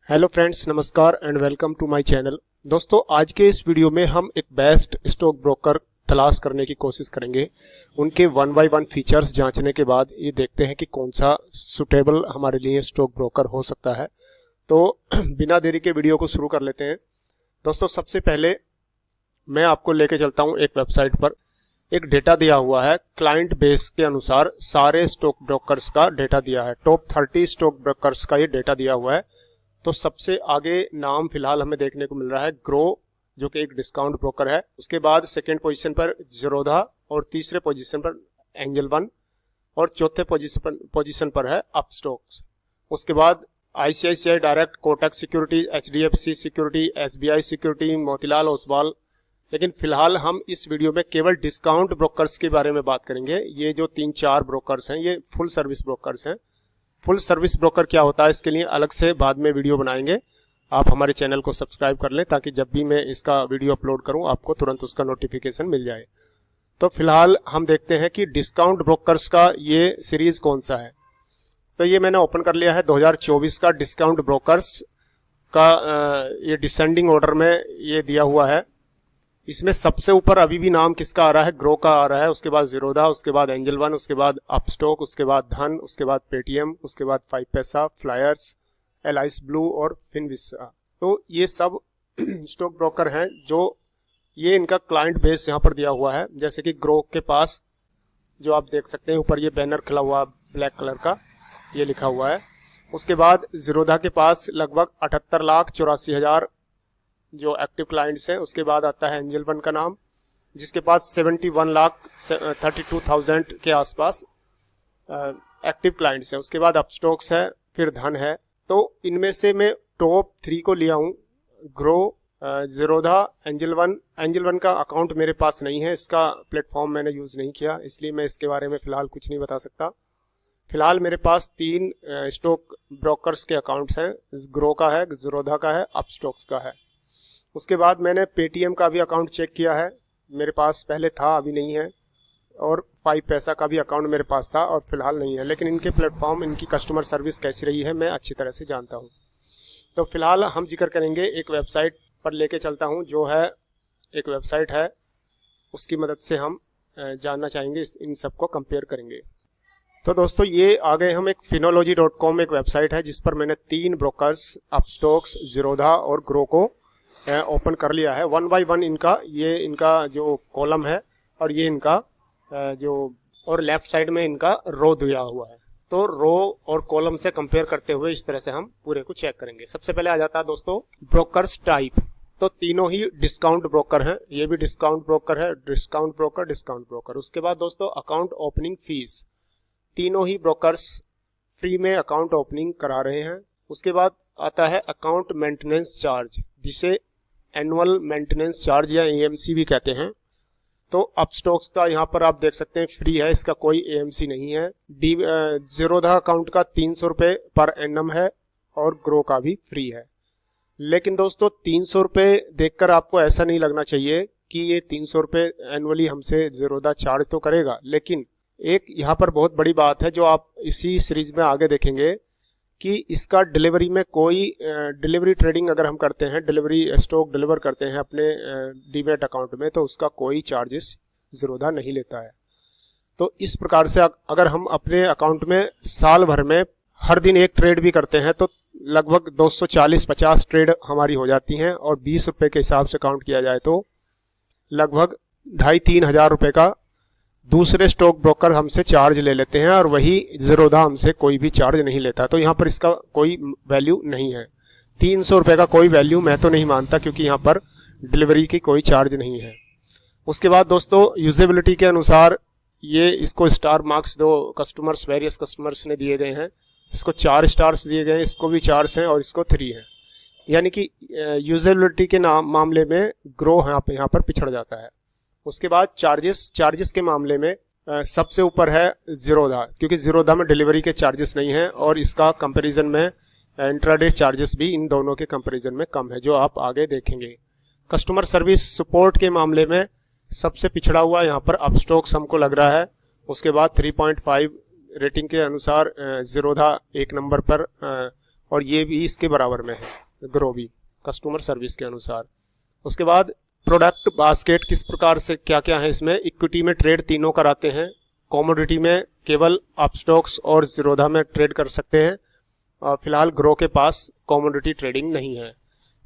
Hello friends, नमस्कार and welcome to my channel. दोस्तों, आज के इस वीडियो में हम एक बेस्ट स्टॉक ब्रोकर तलाश करने की कोशिश करेंगे। उनके वन बाय वन फीचर्स जांचने के बाद ये देखते हैं कि कौन सा सुटेबल हमारे लिए स्टॉक ब्रोकर हो सकता है। तो बिना देरी के वीडियो को शुरू कर लेते हैं। दोस्तों, सबसे पहले मैं आपको लेके चलता हूँ एक वेबसाइट पर। एक डेटा दिया हुआ है, क्लाइंट बेस के अनुसार सारे स्टॉक ब्रोकर्स का डेटा दिया है। टॉप 30 स्टॉक ब्रोकर्स का ये डेटा दिया हुआ है। तो सबसे आगे नाम फिलहाल हमें देखने को मिल रहा है ग्रो, जो कि एक डिस्काउंट ब्रोकर है। उसके बाद सेकेंड पोजीशन पर ज़ीरोधा और तीसरे पोजीशन पर एंजल वन और चौथे पोजीशन पर है अपस्टॉक्स। उसके बाद ICICI direct, Kotak security, HDFC security, SBI security, Motilal Oswal. लेकिन फिलहाल हम इस वीडियो में केवल डिस्काउंट ब्रोकर्स के बारे में बात करेंगे। ये जो 3-4 ब्रोकर्स हैं ये फुल सर्विस ब्रोकर्स हैं। फुल सर्विस ब्रोकर क्या होता है, इसके लिए अलग से बाद में वीडियो बनाएंगे। आप हमारे चैनल को सब्सक्राइब कर लें ताकि जब भी मैं इसका वीडियो अपलोड करूं आपको तुरंत उसका नोटिफिकेशन मिल जाए। तो फिलहाल हम देखते हैं कि डिस्काउंट ब्रोकर्स का ये सीरीज कौन सा है। तो ये मैंने ओपन कर लिया है 2024 का डिस्काउंट ब्रोकर्स का। ये डिसेंडिंग ऑर्डर में ये दिया हुआ है। इसमें सबसे ऊपर अभी भी नाम किसका आ रहा है, ग्रो का आ रहा है। उसके बाद ज़ीरोधा, उसके बाद एंजल वन, उसके बाद अपस्टॉक, उसके बाद धन, उसके बाद पेटीएम, उसके बाद 5 पैसा, फ्लायर्स, एलाइस ब्लू और फिनविसा। तो ये सब स्टॉक ब्रोकर हैं जो ये इनका क्लाइंट बेस यहाँ पर दिया हुआ है। जैसे कि ग्रो के पास जो आप देख सकते हैं ऊपर ये बैनर खिला हुआ ब्लैक कलर का, ये लिखा हुआ है। उसके बाद ज़ीरोधा के पास लगभग 78,84,000 जो एक्टिव क्लाइंट्स हैं। उसके बाद आता है एंजल वन का नाम, जिसके पास 71,32,000 के आसपास एक्टिव क्लाइंट्स हैं। उसके बाद अपस्टॉक्स है, फिर धन है। तो इनमें से मैं टॉप 3 को लिया हूँ, grow, Zerodha, angel one. Angel one का अकाउंट मेरे पास नहीं है, इसका प्लेटफॉर्म मैंने यूज़ नहीं किया, इसलिए मैं इसके बारे में फ़िलहाल कुछ नहीं बता सकता। फिलहाल मेरे पास 3 स्टॉक ब्रोकर्स के अकाउंट्स हैं, ग्रो का है, ज़ीरोधा का है, अपस्टॉक्स का है। उसके बाद मैंने पेटीएम का भी अकाउंट चेक किया है, मेरे पास पहले था अभी नहीं है। और 5 पैसा का भी अकाउंट मेरे पास था और फिलहाल नहीं है। लेकिन इनके प्लेटफॉर्म, इनकी कस्टमर सर्विस कैसी रही है मैं अच्छी तरह से जानता हूँ। तो फिलहाल हम जिक्र करेंगे एक वेबसाइट पर लेके चलता हूँ, जो है एक वेबसाइट है, उसकी मदद से हम जानना चाहेंगे, इन सबको कंपेयर करेंगे। तो दोस्तों, ये आ गए हम एक finology.com एक वेबसाइट है जिस पर मैंने 3 ब्रोकर्स अपस्टॉक्स, ज़ीरोधा और ग्रो को ओपन कर लिया है। वन बाय वन इनका जो कॉलम है और ये इनका जो और लेफ्ट साइड में इनका रो दिया हुआ है। तो रो और कॉलम से कंपेयर करते हुए इस तरह से हम पूरे को चेक करेंगे। सबसे पहले आ जाता है दोस्तों ब्रोकर्स टाइप। तो तीनों ही डिस्काउंट ब्रोकर हैं, ये भी डिस्काउंट ब्रोकर है, डिस्काउंट ब्रोकर। उसके बाद दोस्तों अकाउंट ओपनिंग फीस, तीनों ही ब्रोकर्स फ्री में अकाउंट ओपनिंग करा रहे हैं। उसके बाद आता है अकाउंट मेंटेनेंस चार्ज, जिसे एनुअल मेंटेनेंस चार्ज या एएमसी भी कहते हैं। तो अपस्टॉक्स का यहाँ पर आप देख सकते हैं फ्री है, इसका कोई एएमसी नहीं है। ज़ीरोधा अकाउंट का 300 रुपये पर एनम है और ग्रो का भी फ्री है। लेकिन दोस्तों 300 रुपये देखकर आपको ऐसा नहीं लगना चाहिए कि ये 300 रुपये एनुअली हमसे ज़ीरोधा चार्ज तो करेगा। लेकिन एक यहाँ पर बहुत बड़ी बात है जो आप इसी सीरीज में आगे देखेंगे कि इसका डिलीवरी में कोई डिलीवरी ट्रेडिंग अगर हम करते हैं, डिलीवरी स्टॉक डिलीवर करते हैं अपने डीमैट अकाउंट में, तो उसका कोई चार्जेस ज़ीरोधा नहीं लेता है। तो इस प्रकार से अगर हम अपने अकाउंट में साल भर में हर दिन एक ट्रेड भी करते हैं तो लगभग 240-50 ट्रेड हमारी हो जाती हैं। और 20 रुपये के हिसाब से काउंट किया जाए तो लगभग 2,500-3 हज़ार रुपये का दूसरे स्टॉक ब्रोकर हमसे चार्ज ले लेते हैं और वही ज़ीरोधा हमसे कोई भी चार्ज नहीं लेता। तो यहाँ पर इसका कोई वैल्यू नहीं है। 300 रुपये का कोई वैल्यू मैं तो नहीं मानता, क्योंकि यहाँ पर डिलीवरी की कोई चार्ज नहीं है। उसके बाद दोस्तों यूजेबिलिटी के अनुसार ये इसको स्टार मार्क्स दो वेरियस कस्टमर्स ने दिए गए हैं। इसको 4 स्टार्स दिए गए हैं, इसको भी 4 हैं और इसको 3 हैं। यानी कि यूजेबिलिटी के मामले में ग्रो यहाँ पर पिछड़ जाता है। उसके बाद चार्जेस के मामले में सबसे ऊपर है ज़ीरोधा, क्योंकि ज़ीरोधा में डिलीवरी के चार्जेस नहीं हैं और इसका कंपैरिजन में इंट्राडे चार्जेस भी इन दोनों के कंपैरिजन में कम है, जो आप आगे देखेंगे। कस्टमर सर्विस सपोर्ट के मामले में सबसे पिछड़ा हुआ यहाँ पर अपस्टॉक्स हमको लग रहा है। उसके बाद 3.5 रेटिंग के अनुसार ज़ीरोधा 1 नंबर पर और ये भी इसके बराबर में है, ग्रो भी कस्टमर सर्विस के अनुसार। उसके बाद प्रोडक्ट बास्केट किस प्रकार से क्या क्या है इसमें, इक्विटी में ट्रेड तीनों कराते हैं, कॉमोडिटी में केवल अपस्टॉक्स और ज़ीरोधा में ट्रेड कर सकते हैं, फिलहाल ग्रो के पास कॉमोडिटी ट्रेडिंग नहीं है।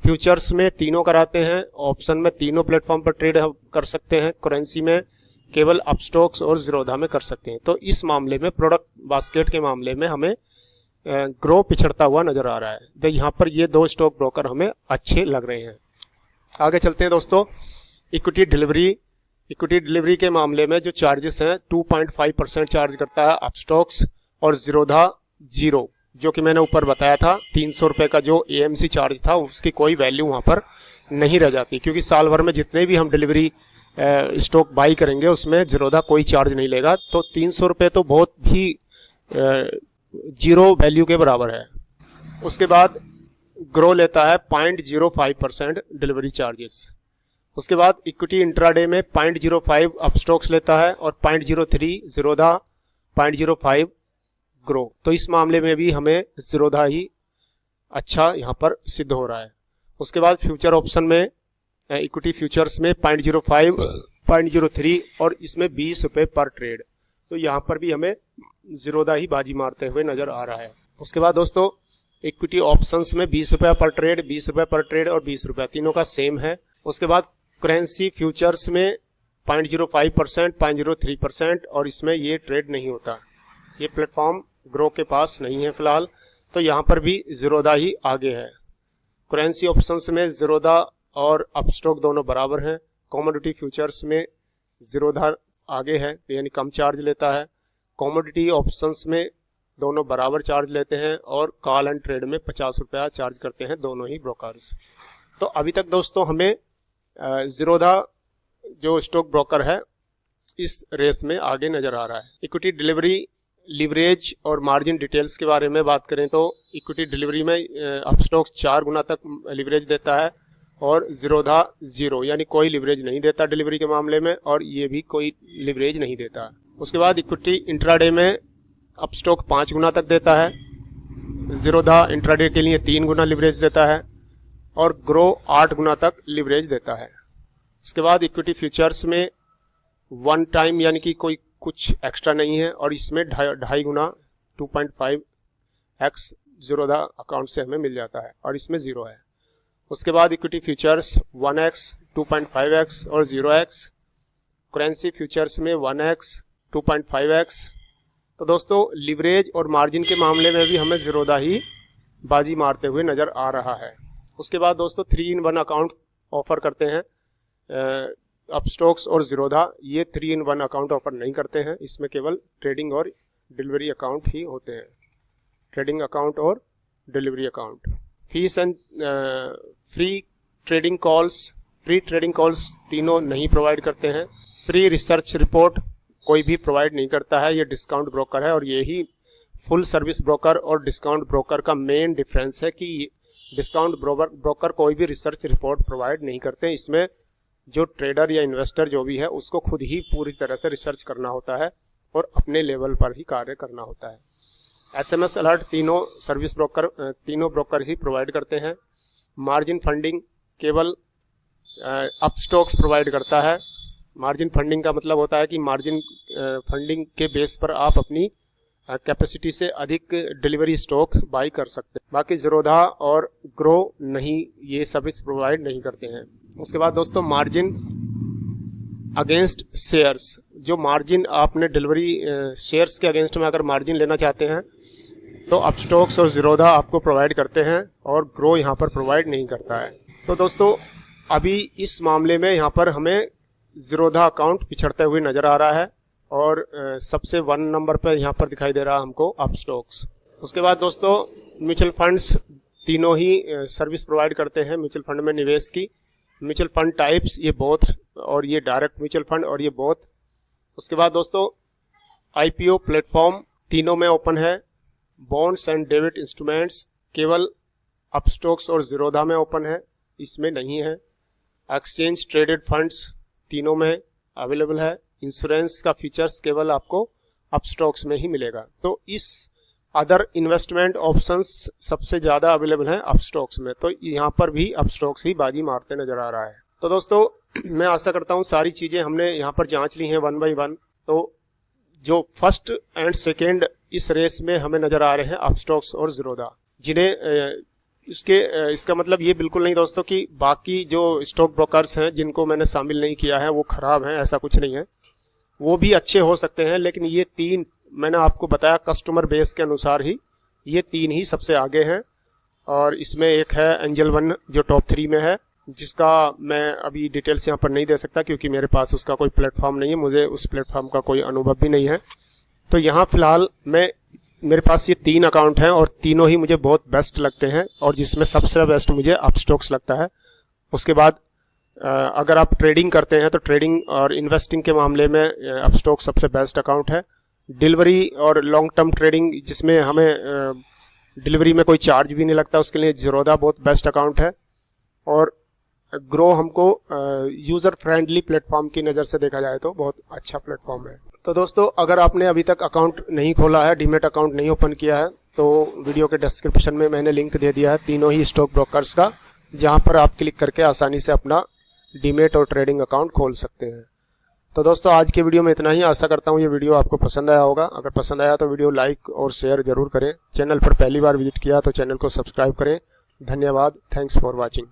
फ्यूचर्स में तीनों कराते हैं, ऑप्शन में तीनों प्लेटफॉर्म पर ट्रेड कर सकते हैं, करेंसी में केवल अपस्टॉक्स और ज़ीरोधा में कर सकते हैं। तो इस मामले में प्रोडक्ट बास्केट के मामले में हमें ग्रो पिछड़ता हुआ नजर आ रहा है। तो यहाँ पर ये दो स्टॉक ब्रोकर हमें अच्छे लग रहे हैं। आगे चलते हैं दोस्तों, इक्विटी डिलीवरी के मामले में जो चार्जेस हैं 2.5% चार्ज करता है अपस्टॉक्स और ज़ीरोधा 0, जो कि मैंने ऊपर बताया था 300 रुपये का जो AMC चार्ज था उसकी कोई वैल्यू वहाँ पर नहीं रह जाती, क्योंकि साल भर में जितने भी हम डिलीवरी स्टॉक बाई करेंगे उसमें ज़ीरोधा कोई चार्ज नहीं लेगा। तो 300 रुपये तो बहुत भी जीरो वैल्यू के बराबर है। उसके बाद ग्रो लेता है 0.05% डिलीवरी चार्जेस। उसके बाद इक्विटी इंट्राडे में 0.05 अपस्टॉक्स लेता है और 0.03 ज़ीरोधा, 0.05 ग्रो। तो इस मामले में भी हमें ज़ीरोधा ही अच्छा यहाँ पर सिद्ध हो रहा है। उसके बाद फ्यूचर ऑप्शन में इक्विटी फ्यूचर्स में 0.05, 0.03 और इसमें 20 रुपये पर ट्रेड। तो यहाँ पर भी हमें ज़ीरोधा ही बाजी मारते हुए नजर आ रहा है। उसके बाद दोस्तों इक्विटी ऑप्शंस में 20 रुपये पर ट्रेड, 20 रुपये पर ट्रेड और 20 रुपये, तीनों का सेम है। उसके बाद करेंसी फ्यूचर्स में 0.05%, 0.03% और इसमें ये ट्रेड नहीं होता, ये प्लेटफॉर्म ग्रो के पास नहीं है फिलहाल। तो यहाँ पर भी ज़ीरोधा ही आगे है। करेंसी ऑप्शंस में ज़ीरोधा और अपस्टॉक दोनों बराबर हैं। कमोडिटी फ्यूचर्स में ज़ीरोधा आगे है, यानी कम चार्ज लेता है। कमोडिटी ऑप्शंस में दोनों बराबर चार्ज लेते हैं और कॉल एंड ट्रेड में 50 रुपया चार्ज करते हैं दोनों ही ब्रोकर्स। तो अभी तक दोस्तों हमें ज़ीरोधा जो स्टॉक ब्रोकर है इस रेस में आगे नजर आ रहा है। इक्विटी डिलीवरी, लिवरेज और मार्जिन डिटेल्स के बारे में बात करें तो इक्विटी डिलीवरी में अपस्टॉक्स 4 गुना तक लिवरेज देता है और ज़ीरोधा 0, यानी कोई लिवरेज नहीं देता डिलीवरी के मामले में, और ये भी कोई लिवरेज नहीं देता। उसके बाद इक्विटी इंट्राडे में अपस्टॉक 5 गुना तक देता है, ज़ीरोधा इंट्राडे के लिए 3 गुना लिवरेज देता है और ग्रो 8 गुना तक लिवरेज देता है। उसके बाद इक्विटी फ्यूचर्स में 1 टाइम यानी कि कोई कुछ एक्स्ट्रा नहीं है और इसमें 2.5 गुना 2.5x ज़ीरोधा अकाउंट से हमें मिल जाता है और इसमें 0 है। उसके बाद इक्विटी फ्यूचर्स 1x, 2.5x और 0x, करेंसी फ्यूचर्स में 1x, 2.5x। तो दोस्तों लिवरेज और मार्जिन के मामले में भी हमें ज़ीरोधा ही बाजी मारते हुए नज़र आ रहा है। उसके बाद दोस्तों 3-in-1 अकाउंट ऑफर करते हैं अपस्टॉक्स और ज़ीरोधा, ये 3-in-1 अकाउंट ऑफर नहीं करते हैं, इसमें केवल ट्रेडिंग और डिलीवरी अकाउंट ही होते हैं, ट्रेडिंग अकाउंट और delivery account. Fees and free trading calls तीनों नहीं प्रोवाइड करते हैं। फ्री रिसर्च रिपोर्ट कोई भी प्रोवाइड नहीं करता है, ये डिस्काउंट ब्रोकर है। और यही फुल सर्विस ब्रोकर और डिस्काउंट ब्रोकर का मेन डिफरेंस है कि डिस्काउंट ब्रोकर कोई भी रिसर्च रिपोर्ट प्रोवाइड नहीं करते। इसमें जो ट्रेडर या इन्वेस्टर जो भी है उसको खुद ही पूरी तरह से रिसर्च करना होता है और अपने लेवल पर ही कार्य करना होता है। SMS अलर्ट तीनों ब्रोकर ही प्रोवाइड करते हैं। मार्जिन फंडिंग केवल अपस्टॉक्स प्रोवाइड करता है। मार्जिन फंडिंग का मतलब होता है कि मार्जिन फंडिंग के बेस पर आप अपनी कैपेसिटी से अधिक डिलीवरी स्टॉक बाई कर सकते हैं। बाकी ज़ीरोधा और ग्रो नहीं, ये सर्विस प्रोवाइड नहीं करते हैं। उसके बाद दोस्तों मार्जिन अगेंस्ट शेयर्स, जो मार्जिन आपने डिलीवरी शेयर्स के अगेंस्ट में अगर मार्जिन लेना चाहते हैं तो अपस्टॉक्स और ज़ीरोधा आपको प्रोवाइड करते हैं और ग्रो यहाँ पर प्रोवाइड नहीं करता है। तो दोस्तों अभी इस मामले में यहाँ पर हमें ज़ीरोधा अकाउंट पिछड़ते हुए नज़र आ रहा है और सबसे 1 नंबर पर यहाँ पर दिखाई दे रहा है हमको अपस्टॉक्स। उसके बाद दोस्तों म्यूचुअल फंड्स तीनों ही सर्विस प्रोवाइड करते हैं म्यूचुअल फंड में निवेश की। म्यूचुअल फंड टाइप्स ये बोथ, और ये डायरेक्ट म्यूचुअल फंड और ये बोथ। उसके बाद दोस्तों IPO प्लेटफॉर्म तीनों में ओपन है। बॉन्ड्स एंड डेबिट इंस्ट्रूमेंट्स केवल अपस्टॉक्स और ज़ीरोधा में ओपन है, इसमें नहीं है। एक्सचेंज ट्रेडेड फंड्स तीनों में अवेलेबल है। इंश्योरेंस का फीचर्स केवल आपको अपस्टॉक्स में ही मिलेगा। तो इस अदर इन्वेस्टमेंट ऑप्शंस सबसे ज़्यादा अवेलेबल हैं अपस्टॉक्स में, तो यहाँ पर भी अपस्टॉक्स ही बाजी मारते नजर आ रहा है। तो दोस्तों मैं आशा करता हूँ सारी चीज़ें हमने यहाँ पर जांच ली हैं 1 बाय 1। तो जो फर्स्ट एंड सेकेंड इस रेस में हमें नजर आ रहे हैं अपस्टॉक्स और ज़ीरोधा, जिन्हें इसका मतलब ये बिल्कुल नहीं दोस्तों कि बाकी जो स्टॉक ब्रोकर्स हैं जिनको मैंने शामिल नहीं किया है वो खराब हैं, ऐसा कुछ नहीं है, वो भी अच्छे हो सकते हैं। लेकिन ये 3 मैंने आपको बताया कस्टमर बेस के अनुसार ही ये 3 ही सबसे आगे हैं। और इसमें एक है एंजल वन जो टॉप 3 में है, जिसका मैं अभी डिटेल्स यहाँ पर नहीं दे सकता क्योंकि मेरे पास उसका कोई प्लेटफॉर्म नहीं है, मुझे उस प्लेटफॉर्म का कोई अनुभव भी नहीं है। तो यहाँ फिलहाल मेरे पास ये 3 अकाउंट हैं और तीनों ही मुझे बहुत बेस्ट लगते हैं, और जिसमें सबसे बेस्ट मुझे अपस्टॉक्स लगता है। उसके बाद अगर आप ट्रेडिंग करते हैं तो ट्रेडिंग और इन्वेस्टिंग के मामले में अपस्टॉक्स सबसे बेस्ट अकाउंट है। डिलीवरी और लॉन्ग टर्म ट्रेडिंग जिसमें हमें डिलीवरी में कोई चार्ज भी नहीं लगता, उसके लिए ज़ीरोधा बहुत बेस्ट अकाउंट है। और ग्रो हमको यूज़र फ्रेंडली प्लेटफॉर्म की नज़र से देखा जाए तो बहुत अच्छा प्लेटफॉर्म है। तो दोस्तों अगर आपने अभी तक अकाउंट नहीं खोला है, डीमेट अकाउंट नहीं ओपन किया है, तो वीडियो के डिस्क्रिप्शन में मैंने लिंक दे दिया है तीनों ही स्टॉक ब्रोकर्स का, जहां पर आप क्लिक करके आसानी से अपना डीमेट और ट्रेडिंग अकाउंट खोल सकते हैं। तो दोस्तों आज के वीडियो में इतना ही। आशा करता हूँ ये वीडियो आपको पसंद आया होगा। अगर पसंद आया तो वीडियो लाइक और शेयर जरूर करें। चैनल पर पहली बार विजिट किया तो चैनल को सब्सक्राइब करें। धन्यवाद। Thanks for watching.